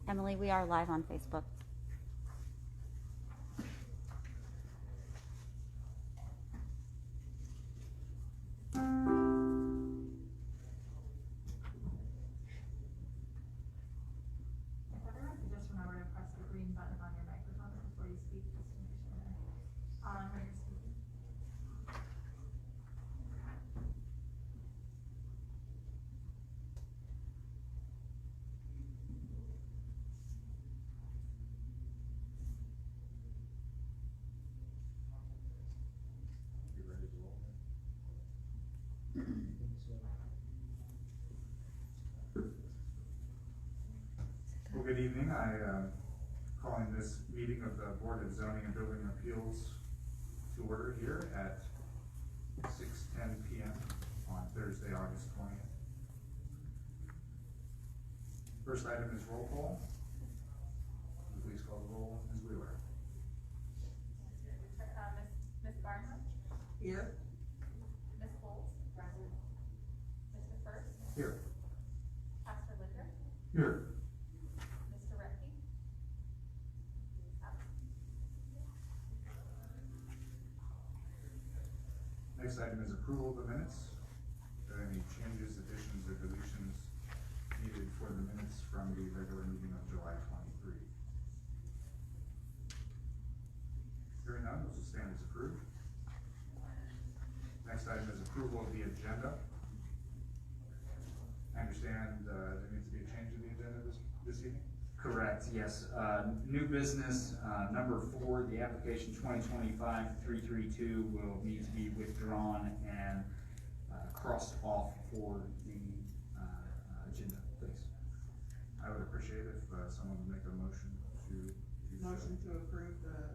Emily, we are live on Facebook. Just remember to press the green button on your microphone before you speak, just to make sure they're on when you're speaking. You ready to roll? Well, good evening. Calling this meeting of the Board of Zoning and Building Appeals to order here at 6:10 p.m. on Thursday, August 20th. First item is roll call. Please call the roll. Ms. Wheeler. Ms. Barnhart? Here. Ms. Bowles? Present. Mr. First? Here. Pastor Linder? Here. Mr. Recky? Next item is approval of the minutes. Are there any changes, additions, or deletions needed for the minutes from the regular meeting of July 23? Hearing none, those will stand as approved. Next item is approval of the agenda. I understand there needs to be a change in the agenda this evening? Correct, yes. New business, number 4, the application 2025-332 will need to be withdrawn and crossed off for the agenda, please. I would appreciate if someone would make a motion to do so. Motion to approve the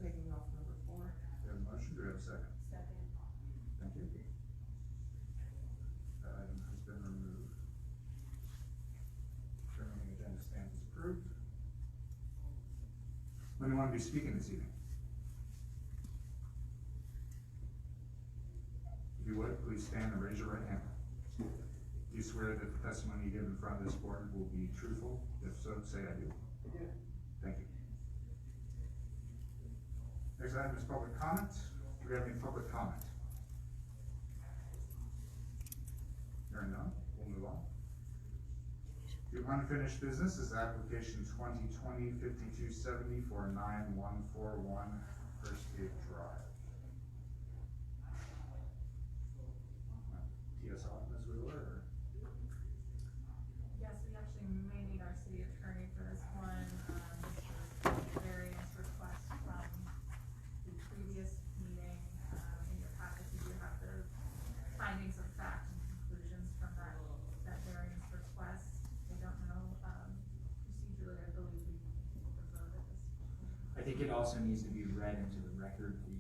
taking off number 4. Do we have a motion? Do we have a second? Second. Thank you. That item has been removed. Remaining agenda stands as approved. When do you want to be speaking this evening? If you would, please stand and raise your right hand. Do you swear that the testimony you give in front of this board will be truthful? If so, say I do. I do. Thank you. Next item is public comment. Do we have any public comment? Hearing none, we'll move on. The unfinished business is application 2020-5270 for 9141 First Gate Drive. TS on, Ms. Wheeler, or? Yes, we actually may need our city attorney for this one. Variance request from the previous meeting. In your packet, you do have the findings of fact and conclusions from that variance request. I don't know, procedurally, I believe we voted this. I think it also needs to be read into the record, the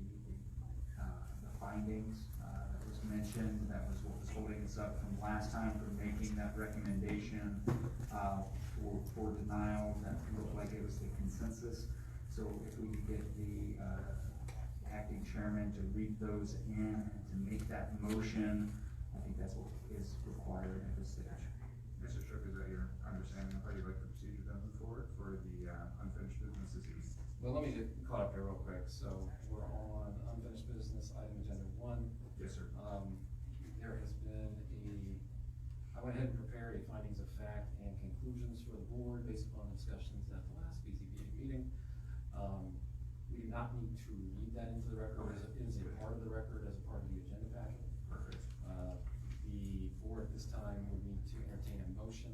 findings that was mentioned. That was what was holding us up from last time from making that recommendation for denial. That looked like it was the consensus. So if we could get the acting chairman to read those in and to make that motion, I think that's what is required at this stage. Mr. Shook, is that your understanding of how you'd like the procedure to move forward for the unfinished business this evening? Well, let me get caught up here real quick. So we're on unfinished business, item agenda 1. Yes, sir. There has been I went ahead and prepared a findings of fact and conclusions for the board based upon discussions at the last BZBA meeting. We do not need to read that into the record. It is a part of the record as a part of the agenda packet. Perfect. The board at this time would need to entertain a motion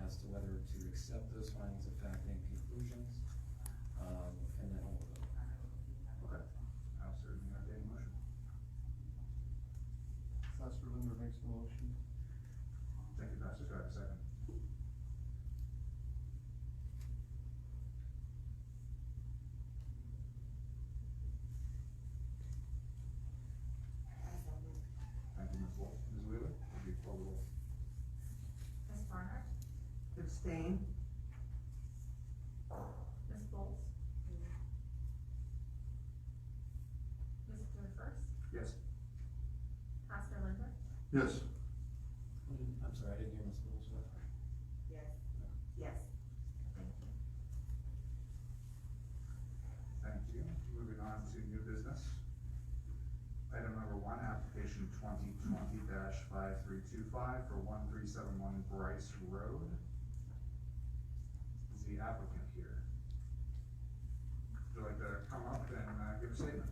as to whether to accept those findings of fact and conclusions, and then hold them. Okay. I'll certainly entertain a motion. Pastor Linder makes the motion. Thank you, Pastor. Do I have a second? Thank you, Ms. Wolf. Ms. Wheeler, would you call the roll? Ms. Barnhart? Abstain. Ms. Bowles? Mr. First? Yes. Pastor Linder? Yes. I'm sorry, I didn't hear Ms. Bowles. Yes. Yes. Thank 5325 for 1371 Bryce Road. Is the applicant here? Would you like to come up and give a statement?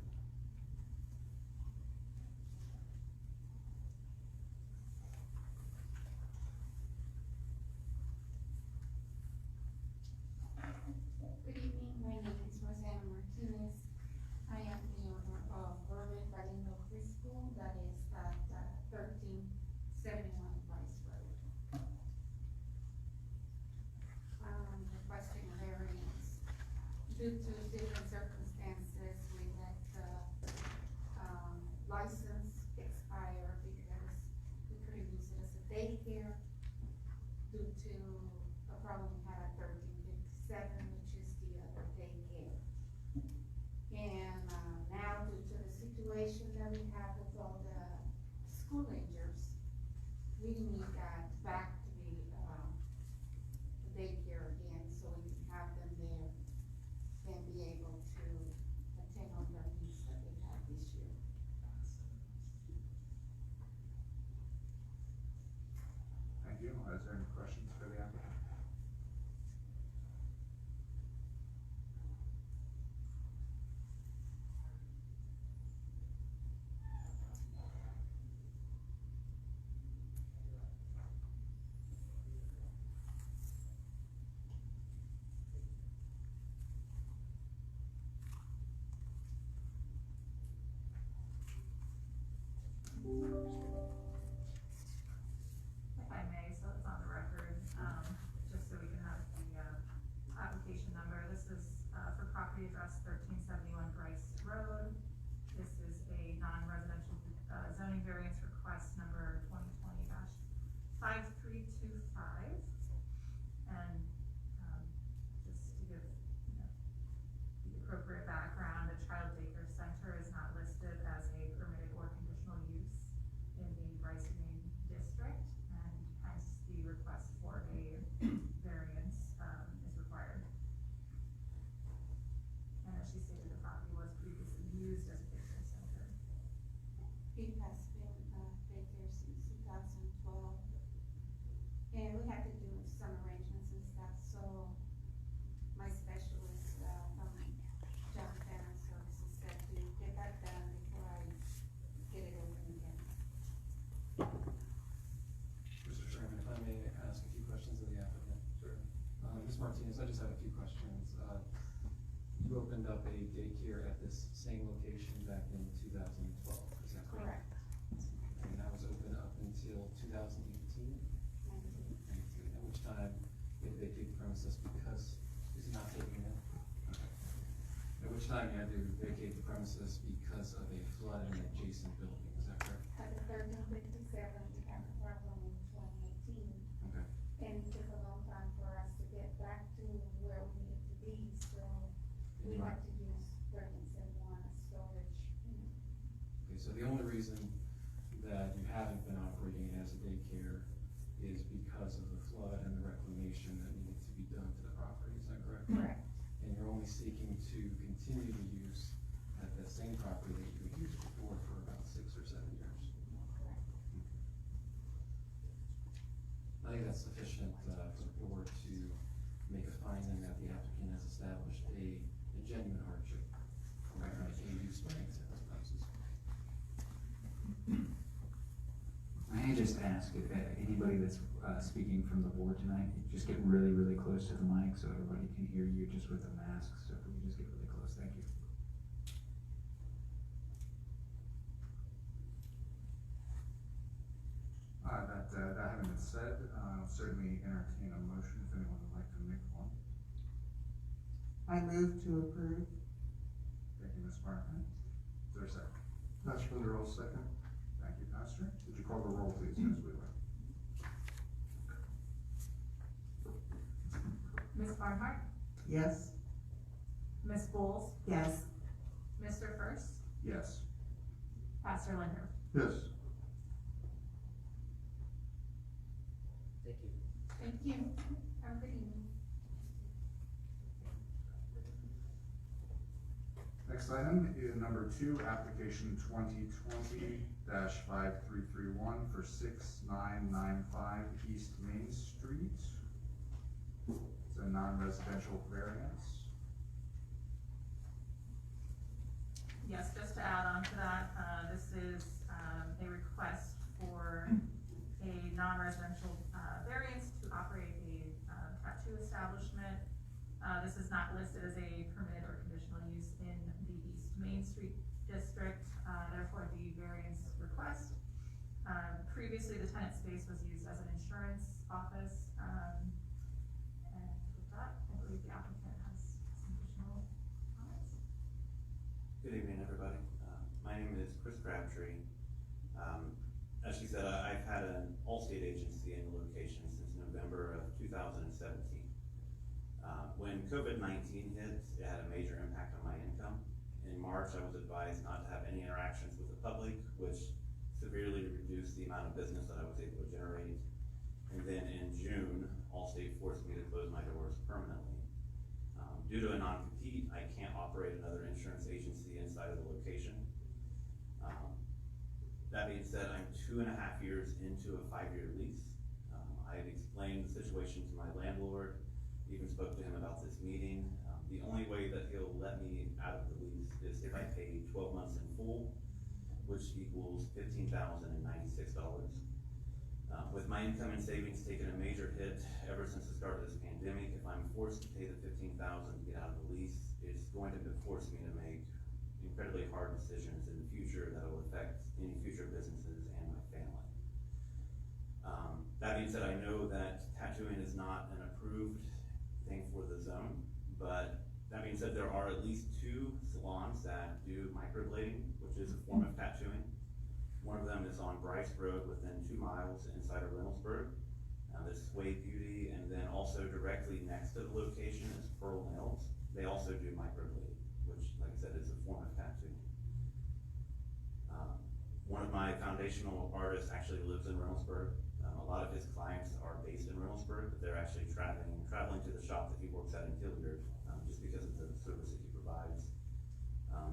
Good evening, my name is Rosanna Martinez. I am the owner of Urban Bilingual Preschool that is at 1371 Rice Road. Requesting a variance due to different circumstances. We let the license expire because we couldn't use it as a daycare due to a problem we had at 1357, which is the other daycare. And now, due to the situation that we have with all the school agers, we need that back to be the daycare again, so we can have them there and be able to attend on their needs that they have this year. Thank you. Is there any questions for the applicant? If I may, so it's on the record, just so we can have the, application number. This is, for property address 1371 Bryce Road. This is a non-residential, zoning variance request number 2020-5325. And, just to give, the appropriate background, a child daycare center is not listed as a permitted or conditional use in the Bryce Main district, and hence the request for a variance, is required. And as she stated, the property was previously used as a daycare center. It has been daycare since 2012. And we had to do some arrangements and stuff, so my specialist from John Family Services said to get that done before I get it open again. Mr. Chairman, if I may ask a few questions of the applicant. Sure. Ms. Martinez, I just have a few questions. You opened up a daycare at this same location back in 2012, is that correct? Correct. And that was open up until 2018? 19. At which time you had to vacate the premises because, is he not taking it? Okay. At which time you had to vacate the premises because of a flood in an adjacent building, is that correct? At the 1357, we had a problem in 2018, Okay. and it took a long time for us to get back to where we needed to be, so we had to use 1371 as storage. Okay, so the only reason that you haven't been operating it as a daycare is because of the flood and the reclamation that needed to be done to the property, is that correct? Correct. And you're only seeking to continue to use at that same property that you had used before for about 6 or 7 years? Correct. I think that's sufficient for the board to make a finding that the applicant has established a genuine hardship for a use variance at this premises. May I just ask if anybody that's speaking from the board tonight, just get really, really close to the mic so everybody can hear you just with the mask, so if we can just get really close, thank you. That having been said, I'll certainly entertain a motion if anyone would like to make one. I move to approve. Thank you, Ms. Martin. Is there a second? Pastor Linder, all second. Thank you, Pastor. Would you call the roll, please, Ms. Wheeler? Ms. Barnhart? Yes. Ms. Bowles? Yes. Mr. First? Yes. Pastor Linder? Yes. Thank you. Thank you. Have a good evening. Next next item is number 2, application 2020-5331 for 6995 East Main Street. It's a non-residential variance. Yes, just to add on to that, this is a request for a non-residential variance to operate a tattoo establishment. This is not listed as a permitted or conditional use in the East Main Street district, therefore the variance request. Previously, the tenant space was used as an insurance office, and with that, I believe the applicant has some additional comments. Good evening, everybody. My name is Chris Crabtree. As she said, I've had an Allstate agency in the location since November of 2017. When COVID-19 hit, it had a major impact on my income. In March, I was advised not to have any interactions with the public, which severely reduced the amount of business that I was able to generate. And then in June, Allstate forced me to close my doors permanently. Due to a non-compete, I can't operate another insurance agency inside of the location. That being said, I'm 2.5 years into a 5-year lease. I've explained the situation to my landlord, even spoke to him about this meeting. The only way that he'll let me out of the lease is if I pay 12 months in full, which equals $15,096. With my income and savings taking a major hit ever since the start of this pandemic, if I'm forced to pay the $15,000 to get out of the lease, it's going to force me to make incredibly hard decisions in the future that will affect any future businesses and my family. That being said, I know that tattooing is not an approved thing for the zone, but that being said, there are at least 2 salons that do microblading, which is a form of tattooing. One of them is on Bryce Road within 2 miles inside of Reynoldsburg. This is Wade Beauty, and then also directly next to the location is Pearl Nails. They also do microblading, which, like I said, is a form of tattooing. One of my foundational artists actually lives in Reynoldsburg. A lot of his clients are based in Reynoldsburg, but they're actually traveling to the shop that he works at in Hilliard, just because of the service that he provides.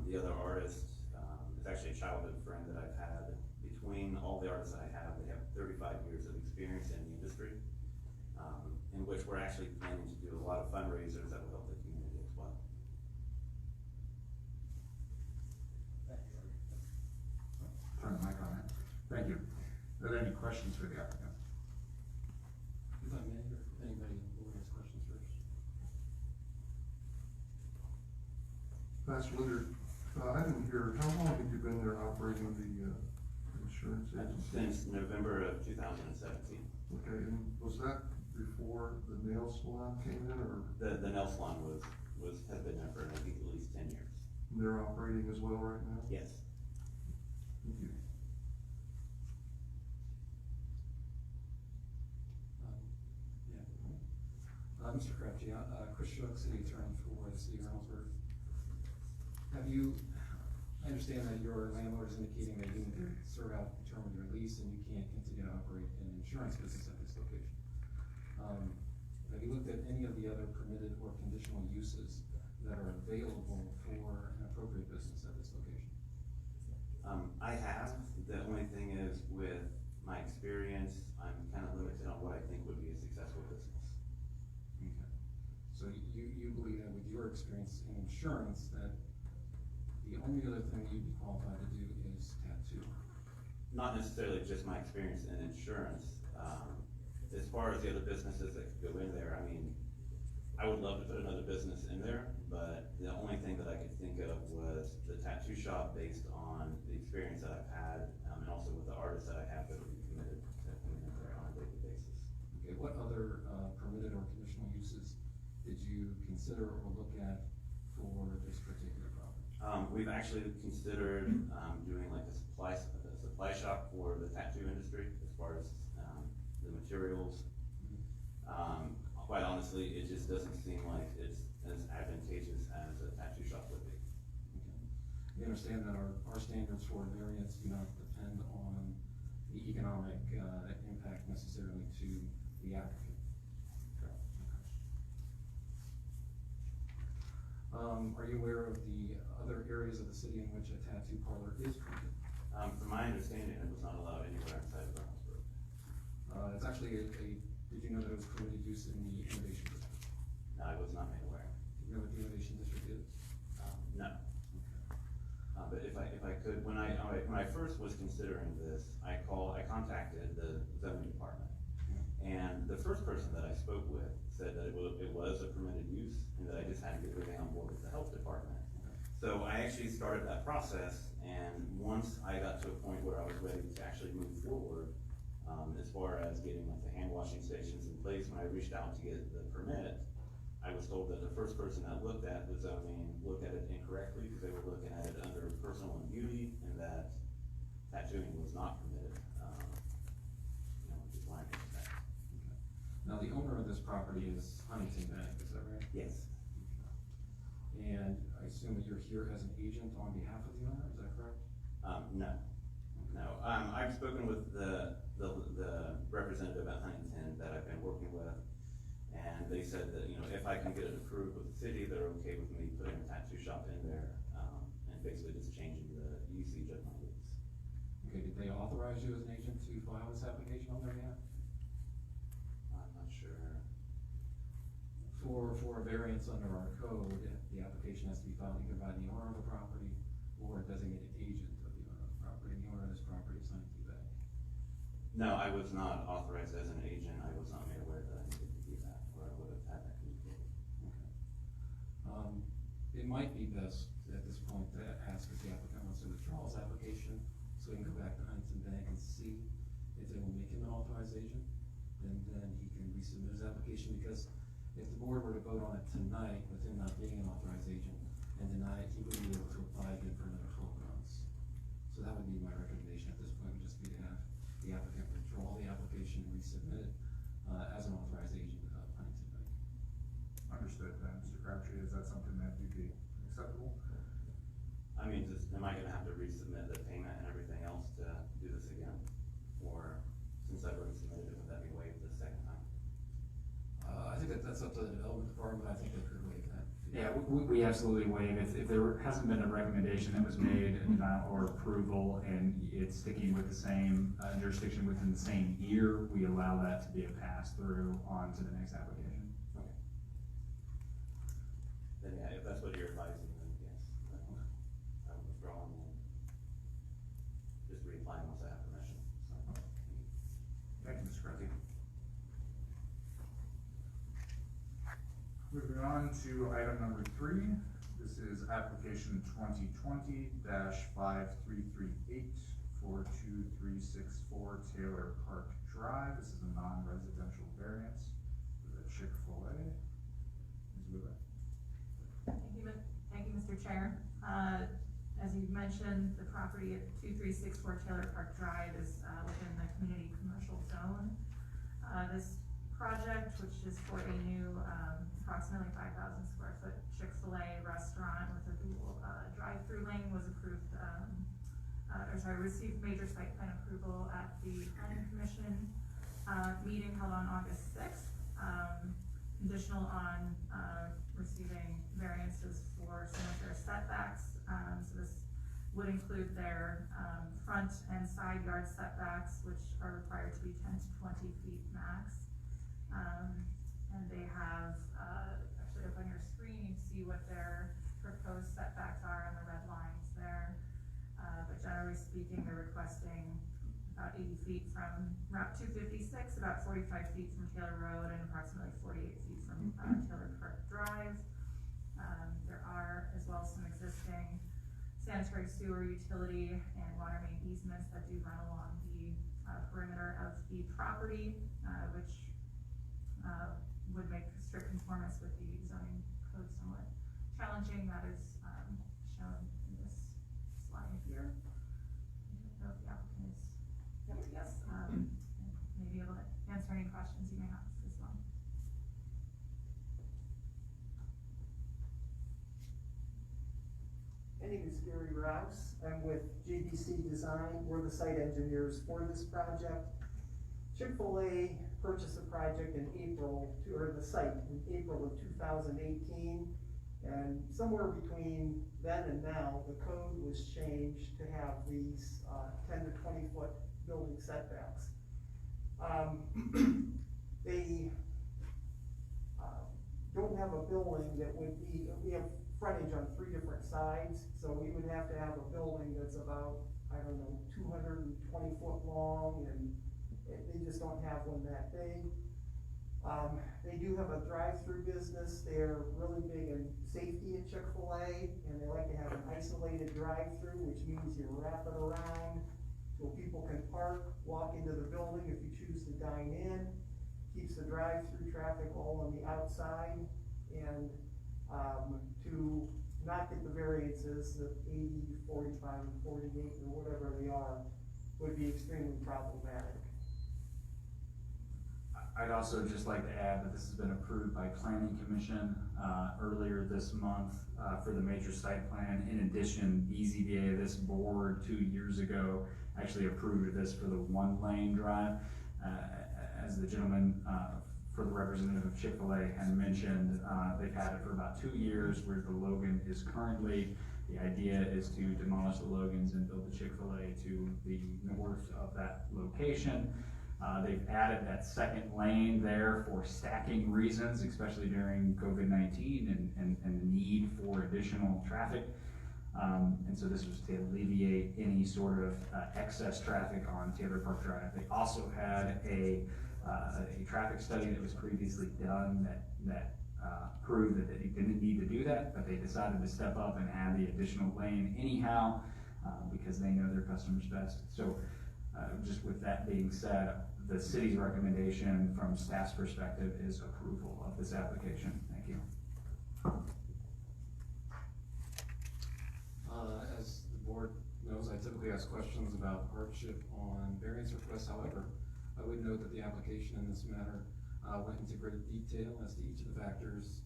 The other artist is actually a childhood friend that I've had. Between all the artists that I have, they have 35 years of experience in the industry, in which we're actually planning to do a lot of fundraisers that will help the community as well. Turn my comment. Thank you. Are there any questions for the applicant? If I may, or if anybody on the board has questions first. Pastor Linder, I didn't hear, how long have you been there operating the insurance agency? Since November of 2017. Okay, and was that before the nail salon came in, or The nail salon has been there for I think at least 10 years. they're operating as well right now? Yes. Thank you. Mr. Crabtree, Chris Shook, City Attorney for the City of Reynoldsburg. I understand that your landlord is indicating that you need to serve out the term of your lease and you can't continue to operate an insurance business at this location. Have you looked at any of the other permitted or conditional uses that are available for an appropriate business at this location? I have. The only thing is, with my experience, I'm kind of limited on what I think would be a successful business. Okay. So you believe that with your experience in insurance, that the only other thing you'd be qualified to do is tattoo? Not necessarily just my experience in insurance. As far as the other businesses that could go in there, I mean, I would love to put another business in there, but the only thing that I could think of was the tattoo shop based on the experience that I've had, and also with the artists that I have that would be committed to coming in there on a daily basis. Okay, what other permitted or conditional uses did you consider or look at for this particular property? We've actually considered doing like a supply shop for the tattoo industry as far as the materials. Quite honestly, it just doesn't seem like it's as advantageous as a tattoo shop would be. Okay. We understand that our standards for variance do not depend on the economic impact necessarily to the applicant. Correct. Okay. Are you aware of the other areas of the city in which a tattoo parlor is permitted? From my understanding, it was not allowed anywhere outside of Brownsburg. It's actually did you know that it was permitted use in the innovation district? No, I was not made aware. Do you know what the innovation district is? No. Okay. But if I could, when I first was considering this, I contacted the zoning department. And the first person that I spoke with said that it was a permitted use, and that I just had to get everything on board with the health department. So I actually started that process, and once I got to a point where I was ready to actually move forward, as far as getting like the hand washing stations in place, when I reached out to get the permit, I was told that the first person that looked at the zoning looked at it incorrectly, because they were looking at it under personal and beauty, and that tattooing was not permitted, which is why I did that. Now, the owner of this property is Huntington Bank, is that right? Yes. And I assume that you're here as an agent on behalf of the owner, is that correct? No. I've spoken with the representative at Huntington that I've been working with, and they said that, if I can get it approved with the city, they're okay with me putting a tattoo shop in there, and basically just changing the usage of my lease. Okay, did they authorize you as an agent to file this application on their behalf? I'm not sure. For a variance under our code, the application has to be filed either by the owner of the property or a designated agent of the owner of the property, and the owner of this property is Huntington Bank. No, I was not authorized as an agent. I was not made aware that I needed to do that, or I would have had that communicated. Okay. It might be best at this point to ask if the applicant wants to withdraw his application, so we can go back to Huntington Bank and see if they will make him an authorized agent, and then he can resubmit his application, because if the board were to vote on it tonight with him not being an authorized agent and deny it, he would be able to apply again for another 12 months. So that would be my recommendation at this point, would just be to have the applicant withdraw the application and resubmit it as an authorized agent of Huntington Bank. Understood, Mr. Crabtree, is that something that you'd be acceptable? I mean, am I gonna have to resubmit the payment and everything else to do this again? Or, since I've already submitted it, would that be waived the second time? I think that's up to the development department, I think they could waive that. Yeah, we absolutely waive, if there hasn't been a recommendation that was made, or approval, and it's sticking with the same jurisdiction within the same year, we allow that to be a pass-through on to the next application. Okay. Then, yeah, if that's what you're advising, then yes, I would withdraw and then just reapply once I have permission, so. Thank you, Mr. Crabtree. Moving on to item number 3, this is application 2020-5338-42364 Taylor Park Drive. This is a non-residential variance with a Chick-fil-A. Ms. Wheeler. Thank you, Mr. Chair. As you mentioned, the property at 2364 Taylor Park Drive is within the community commercial zone. This project, which is for a new approximately 5,000 square foot Chick-fil-A restaurant with a dual drive-through lane, was approved, received major site plan approval at the planning commission meeting held on August 6th. Conditional on receiving variances for some of their setbacks. So this would include their front and side yard setbacks, which are required to be 10 to 20 feet max. And they have, actually up on your screen, you see what their proposed setbacks are on the red lines there. But generally speaking, they're requesting about 80 feet from Route 256, about 45 feet from Taylor Road, and approximately 48 feet from Taylor Park Drive. There are as well some existing sanitary sewer utility and water main easements that do run along the perimeter of the property, which would make strict conformance with the zoning code somewhat challenging. That is shown in this slide here. I don't know if the applicant is, yes, and may be able to answer any questions you may have as well. My name is Gary Rouse. I'm with GBC Design. We're the site engineers for this project. Chick-fil-A purchased the project in the site in April of 2018, And somewhere between then and now, the code was changed to have these, 10 to 20 foot building setbacks. They, don't have a building that would be, we have frontage on 3 different sides, so we would have to have a building that's about, I don't know, 220 foot long, and they just don't have one that big. They do have a drive-through business. They're really big in safety at Chick-fil-A, and they like to have an isolated drive-through, which means you wrap it around so people can park, walk into the building if you choose to dine in, keeps the drive-through traffic all on the outside, and, to not get the variances, the 80, 45, and 48, or whatever they are, would be extremely problematic. I'd also just like to add that this has been approved by Planning Commission, earlier this month, for the major site plan. In addition, BZBA, this board 2 years ago, actually approved this for the 1-lane drive. As the gentleman, for the representative of Chick-fil-A had mentioned, they've had it for about 2 years where the Logan is currently. The idea is to demolish the Logans and build the Chick-fil-A to the north of that location. They've added that second lane there for stacking reasons, especially during COVID-19 and the need for additional traffic. And so this was to alleviate any sort of excess traffic on Taylor Park Drive. They also had a traffic study that was previously done that proved that they didn't need to do that, but they decided to step up and add the additional lane anyhow, because they know their customers best. So just with that being said, the city's recommendation from staff's perspective is approval of this application. Thank you. As the board knows, I typically ask questions about hardship on variance requests. However, I would note that the application in this matter went into great detail as to each of the factors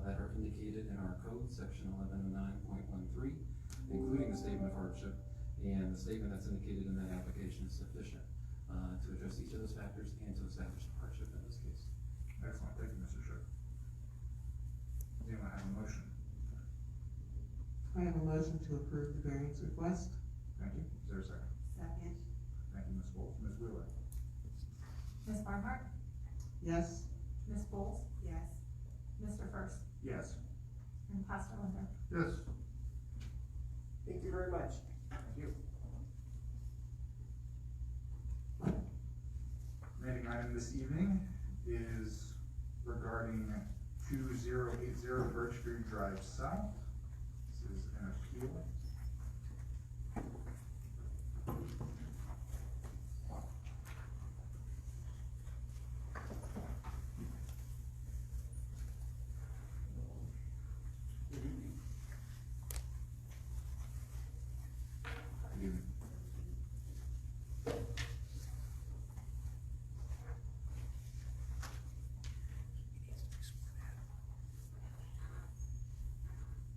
that are indicated in our code, section 1109.13, including the statement of hardship, and the statement that's indicated in that application is sufficient to address each of those factors and to establish the hardship in this case. Excellent, thank you, Mr. Schiff. Does anyone have a motion? I have a motion to approve the variance request. Thank you. Is there a second? Second. Thank you, Ms. Bowles. Ms. Wheeler? Ms. Barnhart? Yes. Ms. Bowles? Yes. Mr. First? Yes. And Pastor Linder? Yes. Thank you very much. Thank you. Remaining item this evening is regarding 2080 Birch Street Drive South. This is an appeal. Good evening.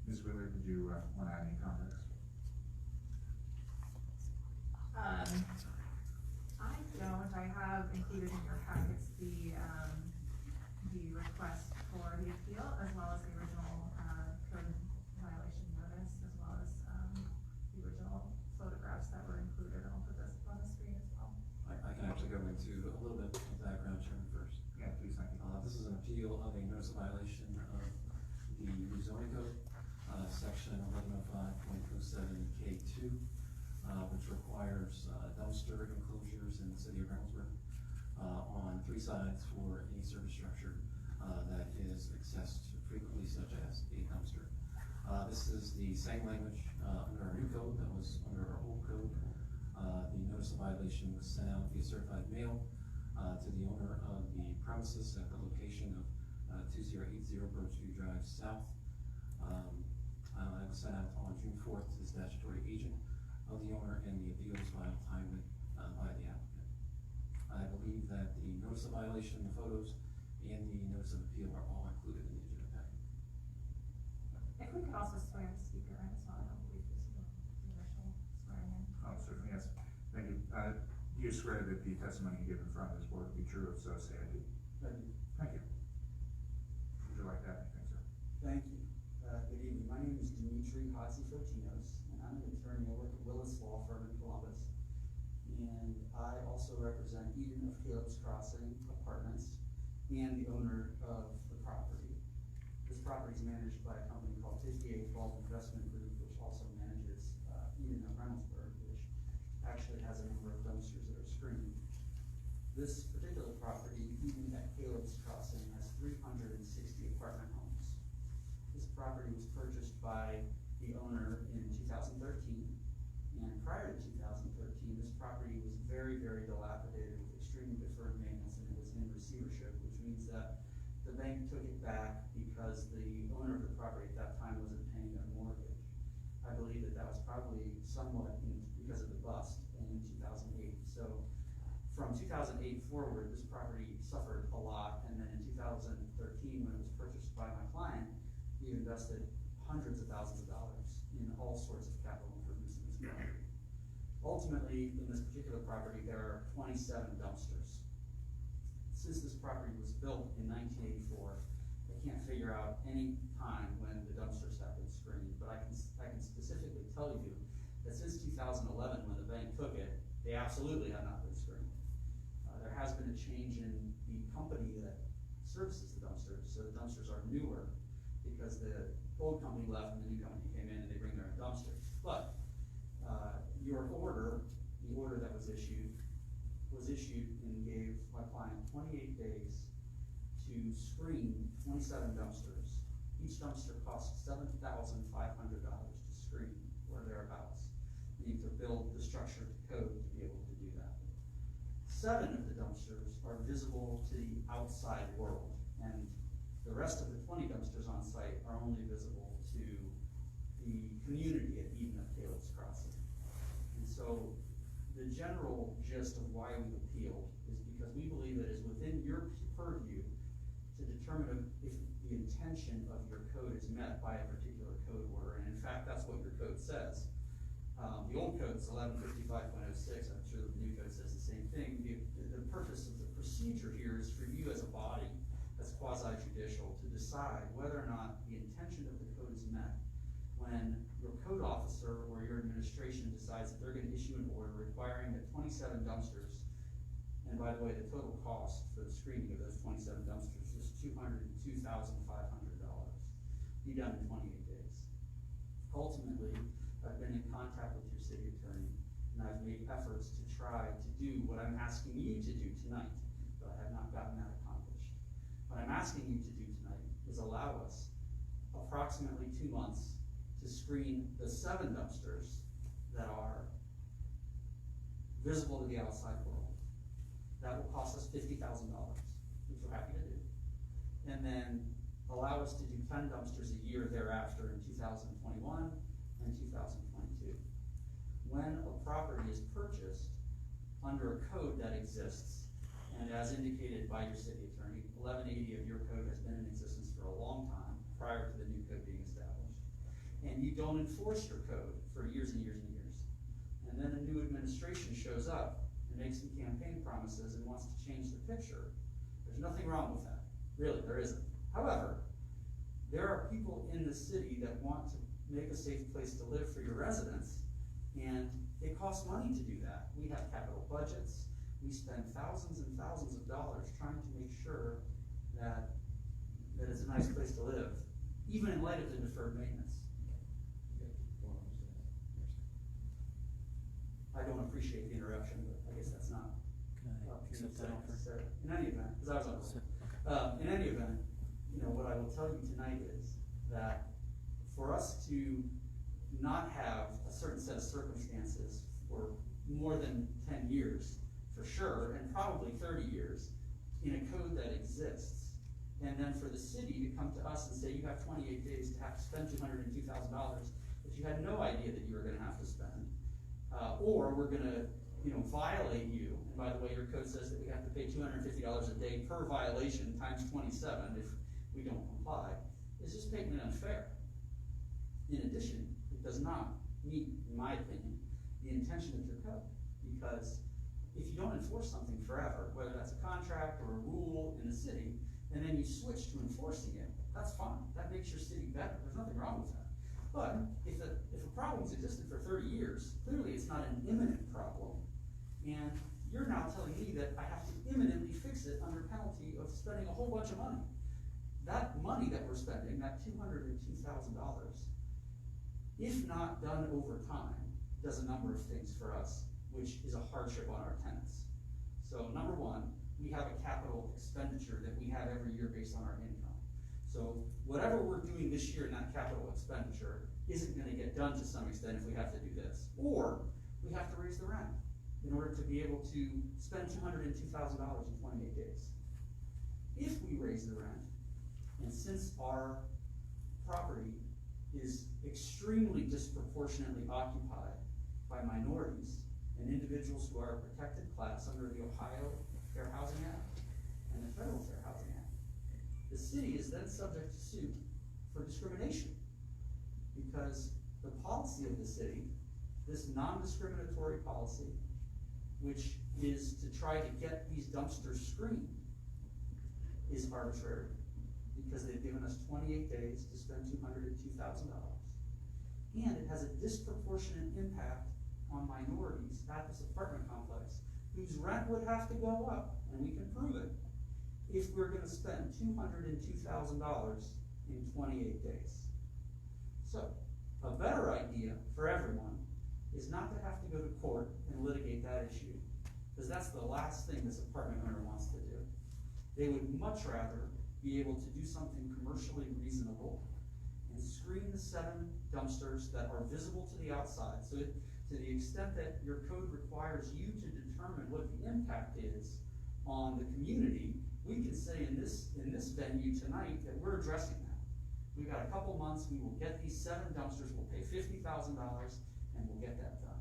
Ms. Wheeler, did you want to add any context? I don't, I have included in your packets the request for the appeal, as well as the original, code violation notice, as well as, the original photographs that were included. I'll put this on the screen as well. I can actually go into a little bit of background, Chairman, first. Yeah, please, thank you. This is an appeal of a notice of violation of the rezoning code, section 1105.07K2, which requires dumpster enclosures in the city of Reynoldsburg on 3 sides for any service structure that is accessed frequently, such as a dumpster. This is the same language under our new code that was under our old code. The notice of violation was sent out via certified mail to the owner of the premises at the location of 2080 Birch Street Drive South. It was sent out on June 4th to the statutory agent of the owner, and the appeal was filed timely by the applicant. I believe that the notice of violation, the photos, and the notice of appeal are all included in the agenda packet. If we could also swear the speaker in as well, I don't believe this is the initial swearing in. Oh, certainly, yes. Thank you. Do you swear that the testimony you give in front of this board will be true? If so, say I do. I do. Thank you. Would you like to add anything, sir? Thank you. Fotinos, and I'm an attorney. I work at Willis Law Firm in Columbus. And I also represent Eden of Caleb's Crossing Apartments and the owner of the property. This property is managed by a company called 5812 Investment Group, which also manages Eden of Reynoldsburg, which actually has a number of dumpsters that are screened. This particular property, Eden at Caleb's Crossing, has 360 apartment homes. This property was purchased by the owner in 2013, and prior to 2013, this property was very, very dilapidated with extremely deferred maintenance, and it was in receivership, which means that the bank took it back because the owner of the property at that time wasn't paying their mortgage. I believe that that was probably somewhat because of the bust in 2008. So from 2008 forward, this property suffered a lot, and then in 2013, when it was purchased by my client, we invested hundreds of thousands of dollars in all sorts of capital improvements in this property. Ultimately, in this particular property, there are 27 dumpsters. Since this property was built in 1984, I can't figure out any time when the dumpsters have been screened, but I can specifically tell you that since 2011, when the bank took it, they absolutely have not been screened. There has been a change in the company that services the dumpsters, so the dumpsters are newer because the old company left and the new company came in and they bring their own dumpsters. But your order, the order that was issued and gave my client 28 days to screen 27 dumpsters. Each dumpster costs $7,500 to screen or thereabouts. You need to build the structure to code to be able to do that. 7 of the dumpsters are visible to the outside world, and the rest of the 20 dumpsters on site are only visible to the community at Eden of Caleb's Crossing. And so the general gist of why we appealed is because we believe it is within your purview to determine if the intention of your code is met by a particular code order, and in fact, that's what your code says. The old code is 1155.06, I'm sure the new code says the same thing. The purpose of the procedure here is for you as a body, as quasi-judicial, to decide whether or not the intention of the code is met when your code officer or your administration decides that they're going to issue an order requiring that 27 dumpsters, and by the way, the total cost for the screening of those 27 dumpsters is $202,500, be done in 28 days. Ultimately, I've been in contact with your city attorney, and I've made efforts to try to do what I'm asking you to do tonight, but I have not gotten that accomplished. What I'm asking you to do tonight is allow us approximately 2 months to screen the 7 dumpsters that are visible to the outside world. That will cost us $50,000, which we're happy to do. And then allow us to do 10 dumpsters a year thereafter in 2021 and 2022. When a property is purchased under a code that exists, and as indicated by your city attorney, 1180 of your code has been in existence for a long time prior to the new code being established, and you don't enforce your code for years and years and years, and then a new administration shows up and makes some campaign promises and wants to change the picture, there's nothing wrong with that. Really, there isn't. However, there are people in the city that want to make a safe place to live for your residents, and it costs money to do that. We have capital budgets. We spend thousands and thousands of dollars trying to make sure that it's a nice place to live, even in light of the deferred maintenance. I don't appreciate the interruption, but I guess that's not necessary. In any event, because I was on hold. In any event, what I will tell you tonight is that for us to not have a certain set of circumstances for more than 10 years, for sure, and probably 30 years, in a code that exists, and then for the city to come to us and say you have 28 days to have to spend $202,000 that you had no idea that you were going to have to spend, or we're going to violate you, and by the way, your code says that we have to pay $250 a day per violation times 27 if we don't comply, is just patently unfair. In addition, it does not meet, in my opinion, the intention of your code, because if you don't enforce something forever, whether that's a contract or a rule in the city, and then you switch to enforcing it, that's fine. That makes your city better. There's nothing wrong with that. But if a problem's existed for 30 years, clearly it's not an imminent problem. And you're now telling me that I have to imminently fix it under penalty of spending a whole bunch of money. That money that we're spending, that $202,000, if not done over time, does a number of things for us, which is a hardship on our tenants. So number one, we have a capital expenditure that we have every year based on our income. So whatever we're doing this year in that capital expenditure isn't gonna get done to some extent if we have to do this. Or we have to raise the rent in order to be able to spend $202,000 in 28 days. If we raise the rent, and since our property is extremely disproportionately occupied by minorities and individuals who are a protected class under the Ohio Fair Housing Act and the Federal Fair Housing Act, the city is then subject to suit for discrimination, because the policy of the city, this non-discriminatory policy, which is to try to get these dumpsters screened, is arbitrary, because they've given us 28 days to spend $202,000. And it has a disproportionate impact on minorities at this apartment complex, whose rent would have to go up, and we can prove it, if we're gonna spend $202,000 in 28 days. So, a better idea for everyone is not to have to go to court and litigate that issue, because that's the last thing this apartment owner wants to do. They would much rather be able to do something commercially reasonable and screen the 7 dumpsters that are visible to the outside. So to the extent that your code requires you to determine what the impact is on the community, we can say in this venue tonight that we're addressing that. We've got a couple months, we will get these 7 dumpsters, we'll pay $50,000, and we'll get that done.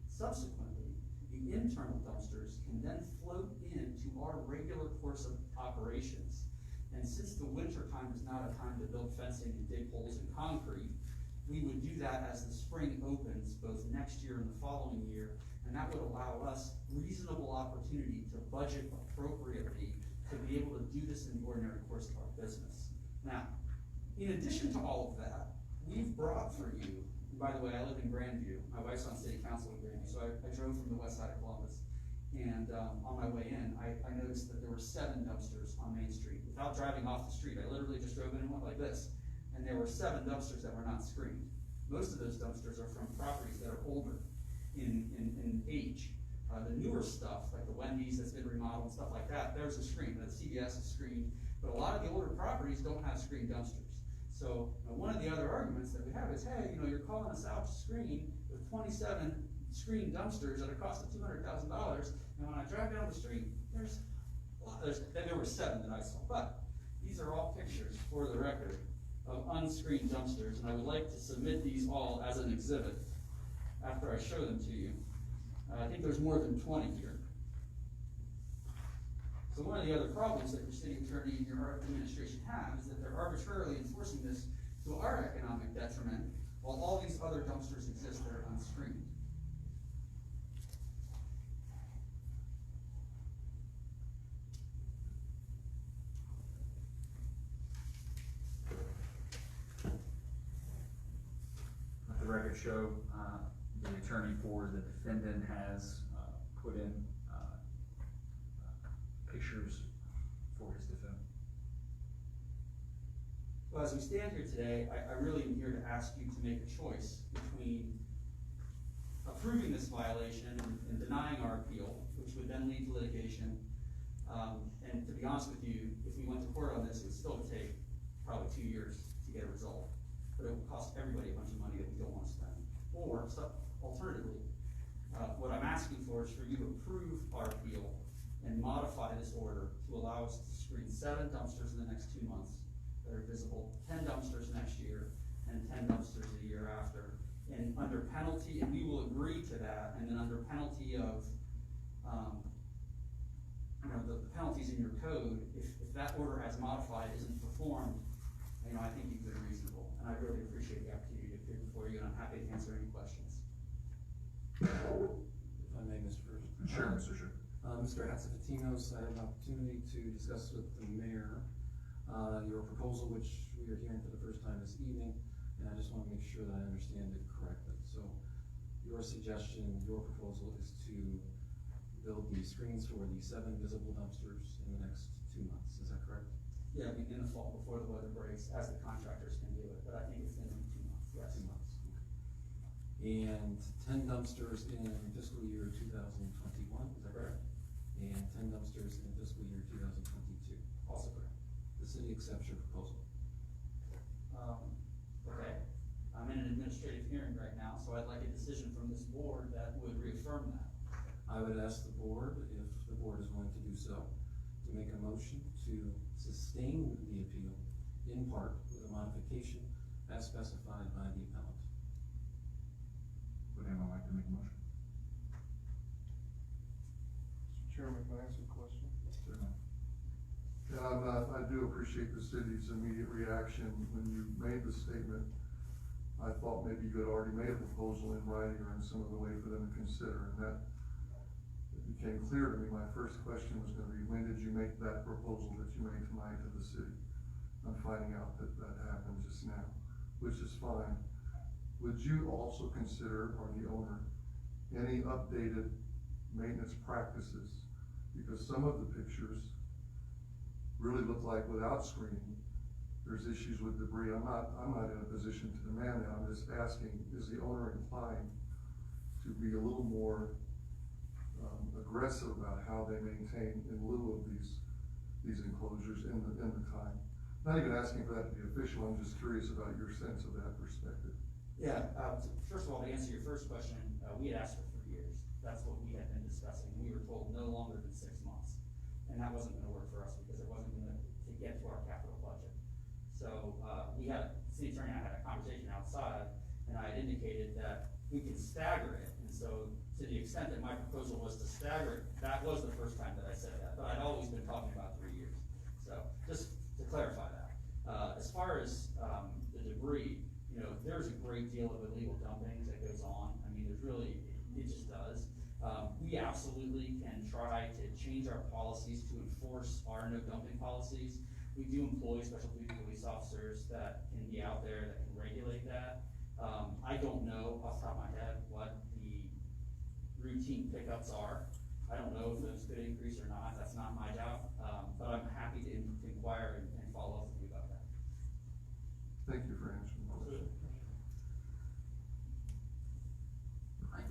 Subsequently, the internal dumpsters can then float into our regular course of operations. And since the winter time is not a time to build fencing and dig holes in concrete, we would do that as the spring opens, both next year and the following year, and that would allow us reasonable opportunity to budget appropriately to be able to do this in the ordinary course of our business. Now, in addition to all of that, we've brought for you, and by the way, I live in Grandview, my wife's on city council in Grandview, so I drove from the west side of Columbus, and on my way in, I noticed that there were 7 dumpsters on Main Street. Without driving off the street, I literally just drove in and went like this, and there were 7 dumpsters that were not screened. Most of those dumpsters are from properties that are older in age. The newer stuff, like the Wendy's that's been remodeled and stuff like that, there's a screen, the CVS is screened, but a lot of the older properties don't have screened dumpsters. So one of the other arguments that we have is, hey, you're calling us out to screen with 27 screened dumpsters at a cost of $200,000, and when I drive down the street, there were 7 that I saw, but these are all pictures for the record of unscreened dumpsters, and I would like to submit these all as an exhibit after I show them to you. I think there's more than 20 here. So one of the other problems that your city attorney and your administration have is that they're arbitrarily enforcing this to our economic detriment, while all these other dumpsters exist that are unscreened. Let the record show the attorney for the defendant has put in pictures for his defense. Well, as we stand here today, I really am here to ask you to make a choice between approving this violation and denying our appeal, which would then lead to litigation. And to be honest with you, if we went to court on this, it would still take probably 2 years to get a result. But it would cost everybody a bunch of money that we don't want to spend. Or, alternatively, what I'm asking for is for you to approve our appeal and modify this order to allow us to screen 7 dumpsters in the next 2 months that are visible, 10 dumpsters next year, and 10 dumpsters the year after. And under penalty, and we will agree to that, and then under penalty of, the penalties in your code, if that order as modified isn't performed, I think you've been reasonable. And I really appreciate the opportunity to appear before you, and I'm happy to answer any questions. If I may, Mr. Sure, Mr. Sure. Mr. Hatsafatinos, I had an opportunity to discuss with the mayor your proposal, which we are hearing for the first time this evening, And I just wanna make sure that I understand it correctly. So your suggestion, your proposal is to build the screens for the 7 visible dumpsters in the next 2 months, is that correct? Yeah, I mean, in the fall, before the weather breaks, as the contractors can do it, but I think it's gonna be 2 months, yes. 2 months, okay. And 10 dumpsters in fiscal year 2021, is that correct? And 10 dumpsters in fiscal year 2022. Also correct. The city accepts your proposal. Okay, I'm in an administrative hearing right now, so I'd like a decision from this board that would reaffirm that. I would ask the board, if the board is willing to do so, to make a motion to sustain the appeal in part with a modification as specified by the appellant. Would anyone like to make a motion? Mr. Chairman, can I ask a question? Certainly. Yeah, I do appreciate the city's immediate reaction. When you made the statement, I thought maybe you had already made a proposal in writing or in some other way for them to consider, and that it became clear to me. My first question was gonna be, when did you make that proposal that you made tonight to the city? I'm finding out that that happened just now, which is fine. Would you also consider, or the owner, any updated maintenance practices? Because some of the pictures really look like without screening, there's issues with debris. I'm not in a position to demand that. I'm just asking, is the owner inclined to be a little more aggressive about how they maintain in lieu of these enclosures in the time? Not even asking for that to be official. I'm just curious about your sense of that perspective. Yeah, first of all, to answer your first question, we had asked for 3 years. That's what we had been discussing. We were told no longer than 6 months. And that wasn't gonna work for us because it wasn't gonna get to our capital budget. So, city attorney and I had a conversation outside, and I had indicated that we can stagger it. And so, to the extent that my proposal was to stagger it, that was the first time that I said that, but I'd always been talking about 3 years. So, just to clarify that. As far as, the debris, you know, there's a great deal of illegal dumping that goes on. I mean, there's really, it just does. We absolutely can try to change our policies to enforce our no dumping policies. We do employ special duty police officers that can be out there that can regulate that. I don't know off the top of my head what the routine pickups are. I don't know if those could increase or not. That's not my job. But I'm happy to inquire and follow up with you about that. Thank you for answering the question.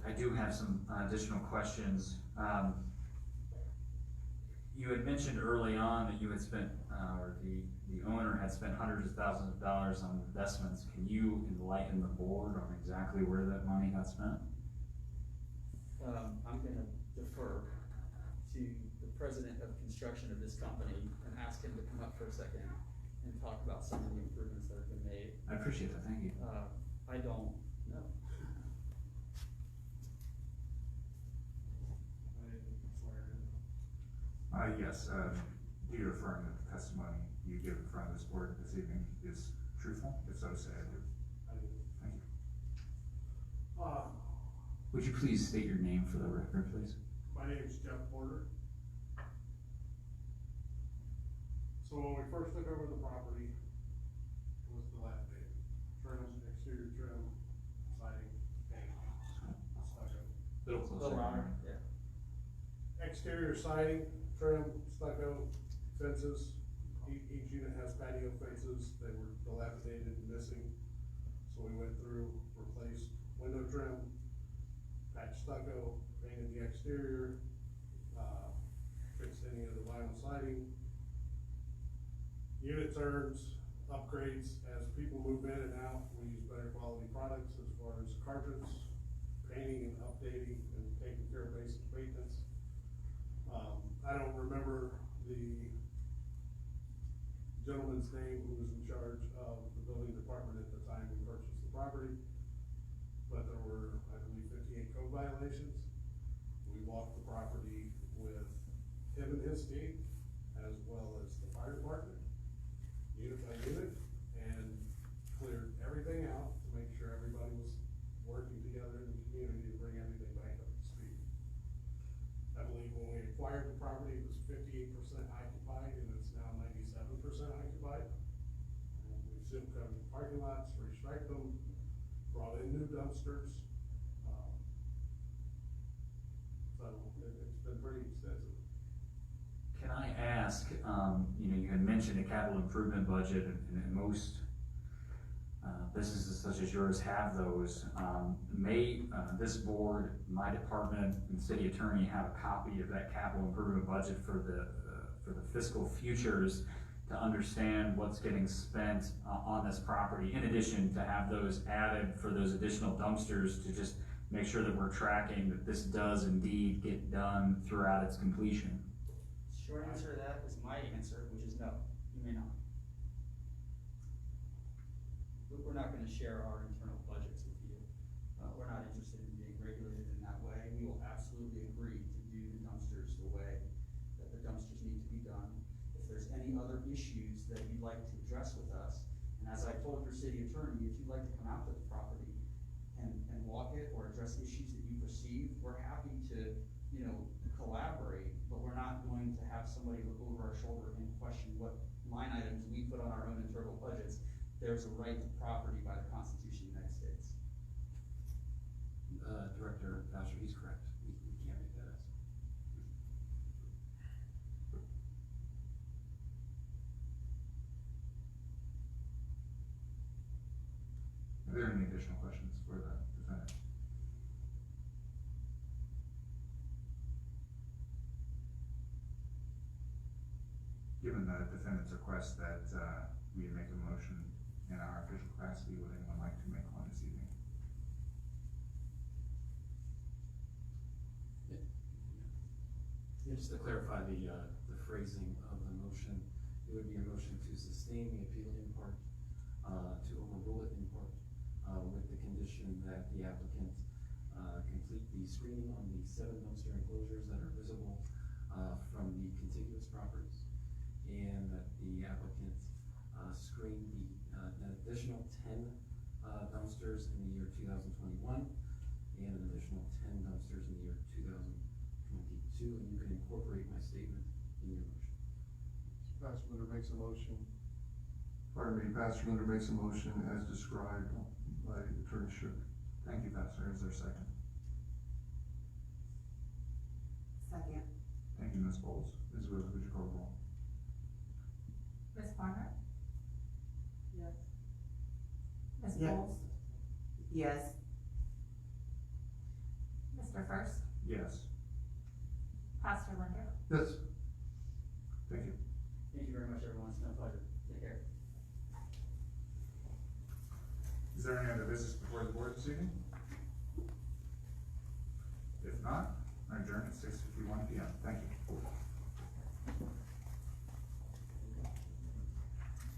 I do have some additional questions. You had mentioned early on that you had spent, or the owner had spent hundreds of thousands of dollars on investments. Can you enlighten the board on exactly where that money got spent? I'm gonna defer to the president of construction of this company and ask him to come up for a second and talk about some of the improvements that have been made. I appreciate that, thank you. I don't know. Yes, do you affirm that the testimony you give in front of this board this evening is truthful? If so, say I do. I do. Thank you. Would you please state your name for the record, please? My name is Jeff Porter. So when we first took over the property, it was dilapidated. Trim, exterior trim, siding, paint, stucco. Little closer. Yeah. Exterior siding, trim, stucco, fences. Each unit has patio fences. They were dilapidated and missing. So we went through, replaced window trim, patched stucco, painted the exterior, fixed any of the vinyl siding. Unit turns, upgrades, as people move in and out, we use better quality products as far as carpets, painting and updating and taking care of basic maintenance. I don't remember the gentleman's name who was in charge of the building department at the time we purchased the property, but there were, I believe, 58 code violations. We walked the property with him and his team, as well as the fire department, unit by unit, and cleared everything out to make sure everybody was working together in the community to bring everything back up to speed. I believe when we acquired the property, it was 58% occupied, and it's now 97% occupied. And we've still covered parking lots, restructured striped them, brought in new dumpsters. So it's been pretty extensive. Can I ask, you had mentioned a capital improvement budget, and most businesses such as yours have those. May this board, my department, and city attorney have a copy of that capital improvement budget for the fiscal futures to understand what's getting spent on this property, in addition to have those added for those additional dumpsters to just make sure that we're tracking that this does indeed get done throughout its completion? Short answer to that is my answer, which is no, you may not. We're not gonna share our internal budgets with you. We're not interested in being regulated in that way. We will absolutely agree to do the dumpsters the way that the dumpsters need to be done. If there's any other issues that you'd like to address with us, and as I told your city attorney, if you'd like to come out to the property and walk it or address issues that you perceive, we're happy to, collaborate, but we're not going to have somebody look over our shoulder and question what line items we put on our own internal budgets. There's a right to property by the Constitution of the United States. Director Boucher, he's correct. We can't make that estimate. Are there any additional questions for the defendant? Given the defendant's request that we make a motion in our official capacity, would anyone like to make one this evening? Just to clarify the phrasing of the motion, it would be a motion to sustain the appeal in part, to overrule it in part, with the condition that the applicant complete the screening on the 7 dumpster enclosures that are visible from the contiguous properties, and that the applicant screen an additional 10 dumpsters in the year 2021, and an additional 10 dumpsters in the year 2022, and you can incorporate my statement in your motion. Pastor Linder makes a motion. Pardon me, Pastor Linder makes a motion as described by Attorney Shook. Thank you, Pastor. Is there a second? Second. Thank you, Ms. Bowles. Ms. Wheeler, would you call the roll? Ms. Barnhart? Yes. Ms. Yeah. Bowles? Yes. Mr. First? Yes. Pastor Linder? Yes. Thank you. Thank you very much, everyone. It's been a pleasure. Take care. Is there any other business before the board this evening? If not, I adjourn at 6:51 p.m. Thank you.